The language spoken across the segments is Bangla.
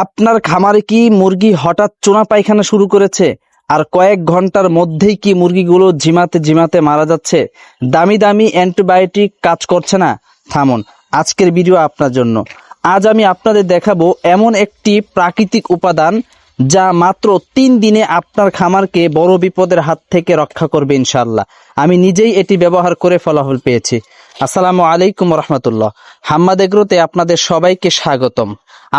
আপনার খামারে কি মুরগি হঠাৎ চুনা পায়খানা শুরু করেছে আর কয়েক ঘন্টার মধ্যেই কি মুরগিগুলো ঝিমাতে ঝিমাতে মারা যাচ্ছে? দামি দামি অ্যান্টিবায়োটিক কাজ করছে না? থামুন, আজকের ভিডিও আপনার জন্য। আজ আমি আপনাদের দেখাবো এমন একটি প্রাকৃতিক উপাদান যা মাত্র 3 দিনে আপনার খামারকে বড় বিপদের হাত থেকে রক্ষা করবে ইনশাআল্লাহ। আমি নিজেই এটি ব্যবহার করে ফলাফল পেয়েছি। আসসালামু আলাইকুম রহমতুল্লাহ। হাম্মাদ এগ্রোতে আপনাদের সবাইকে স্বাগতম।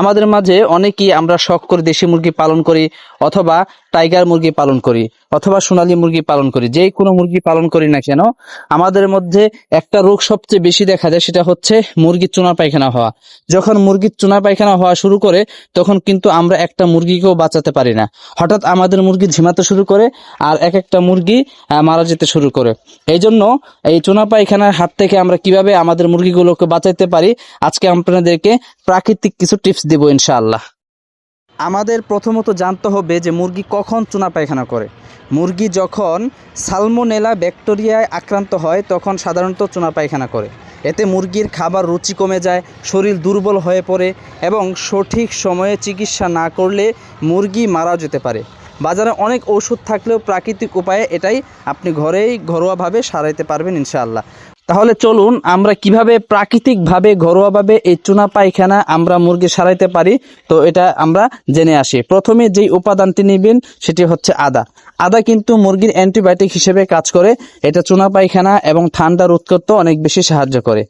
আমাদের মাঝে অনেকেই আমরা শখ করে দেশি মুরগি পালন করি, অথবা টাইগার মুরগি পালন করি, অথবা সোনালী মুরগি পালন করি। যে কোনো মুরগি পালন করি না কেন, আমাদের মধ্যে একটা রোগ সবচেয়ে বেশি দেখা যায়, সেটা হচ্ছে মুরগির চুনা পায়খানা হওয়া। যখন মুরগির চুনা পায়খানা হওয়া শুরু করে, তখন কিন্তু আমরা একটা মুরগিকেও বাঁচাতে পারি না। হঠাৎ আমাদের মুরগি ঝিমাতে শুরু করে আর এক একটা মুরগি মারা যেতে শুরু করে। এই জন্য এই চুনা পায়খানার হাত থেকে আমরা কিভাবে আমাদের মুরগিগুলোকে বাঁচাতে পারি, আজকে আপনাদেরকে প্রাকৃতিক কিছু টিপস দেব ইনশাআল্লাহ। আমাদের প্রথমত জানতে হবে যে মুরগি কখন চুনা পায়খানা করে। মুরগি যখন সালমোনেলা ব্যাকটেরিয়ায় আক্রান্ত হয়, তখন সাধারণত চুনা পায়খানা করে। এতে মুরগির খাবার রুচি কমে যায়, শরীর দুর্বল হয়ে পড়ে এবং সঠিক সময়ে চিকিৎসা না করলে মুরগি মারাও যেতে পারে। বাজারে অনেক ওষুধ থাকলেও প্রাকৃতিক উপায়ে এটাই আপনি ঘরেই ঘরোয়াভাবে সারাইতে পারবেন ইনশাআল্লাহ। তাহলে চলুন আমরা কিভাবে প্রাকৃতিকভাবে ঘরোয়াভাবে এই চুনা পায়খানা আমরা মুরগি সারাইতে পারি, তো এটা আমরা জেনে আসি। প্রথমে যেই উপাদানটি নেবেন সেটি হচ্ছে আদা। আদা কিন্তু মুরগির অ্যান্টিবায়োটিক হিসেবে কাজ করে। এটা চুনা পায়খানা এবং ঠান্ডা রোধ করতে অনেক বেশি সাহায্য করে।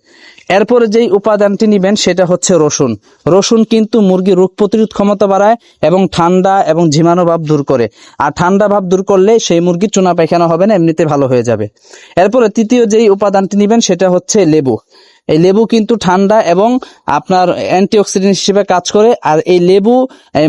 এরপরে যেই উপাদানটি নেবেন সেটা হচ্ছে রসুন। রসুন কিন্তু মুরগির রোগ প্রতিরোধ ক্ষমতা বাড়ায় এবং ঠান্ডা এবং ঝিমানো ভাব দূর করে। আর ঠান্ডা ভাব দূর করলে সেই মুরগির চুনা পায়খানা হবে না, এমনিতে ভালো হয়ে যাবে। এরপরে তৃতীয় যেই উপাদানটি নেবেন সেটা হচ্ছে লেবু। এই লেবু কিন্তু ঠান্ডা এবং আপনার অ্যান্টিঅক্সিডেন্ট হিসেবে কাজ করে। আর এই লেবু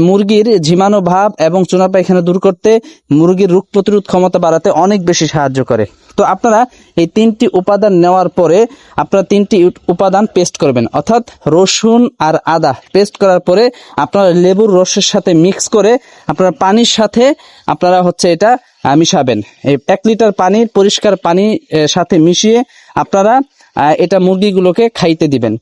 মুরগির ঝিমানো ভাব এবং চুনা পায়খানা দূর করতে, মুরগির রোগ প্রতিরোধ ক্ষমতা বাড়াতে অনেক বেশি সাহায্য করে। তো আপনারা এই 3টি উপাদান নেওয়ার পরে আপনারা 3টি উপাদান পেস্ট করবেন, অর্থাৎ রসুন আর আদা পেস্ট করার পরে আপনারা লেবুর রসের সাথে মিক্স করে আপনারা পানির সাথে আপনারা এটা মিশাবেন। এই 1 লিটার পানি, পরিষ্কার পানির সাথে মিশিয়ে আপনারা এটা মুরগিগুলোকে খাইতে দিবেন।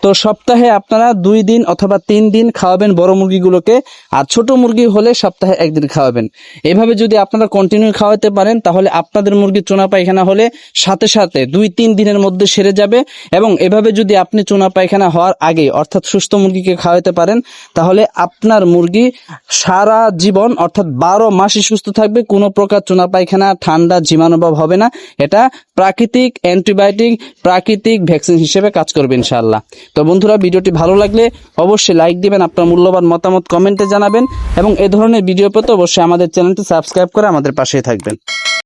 তো সপ্তাহে আপনারা 2 দিন অথবা 3 দিন খাওয়াবেন বড় মুরগিগুলোকে, আর ছোট মুরগি হলে সপ্তাহে 1 দিন খাওয়াবেন। এভাবে যদি আপনারা কন্টিনিউ খাওয়াতে পারেন, তাহলে আপনাদের মুরগির চুনা পায়খানা হলে সাথে সাথে 2-3 দিনের মধ্যে সেরে যাবে। এবং এভাবে যদি আপনি চুনা পায়খানা হওয়ার আগে অর্থাৎ সুস্থ মুরগিকে খাওয়াতে পারেন, তাহলে আপনার মুরগি সারা জীবন অর্থাৎ 12 মাসই সুস্থ থাকবে। কোনো প্রকার চুনা পায়খানা, ঠান্ডা, ঝিমানোভাব হবে না। এটা প্রাকৃতিক অ্যান্টিবায়োটিক, প্রাকৃতিক ভ্যাকসিন হিসেবে কাজ করবে ইনশাআল্লাহ। তো বন্ধুরা, ভিডিওটি ভালো লাগলে অবশ্যই লাইক দিবেন, আপনার মূল্যবান মতামত কমেন্টে জানাবেন এবং এই ধরনের ভিডিও পেতে অবশ্যই আমাদের চ্যানেলটি সাবস্ক্রাইব করে আমাদের পাশেই থাকবেন।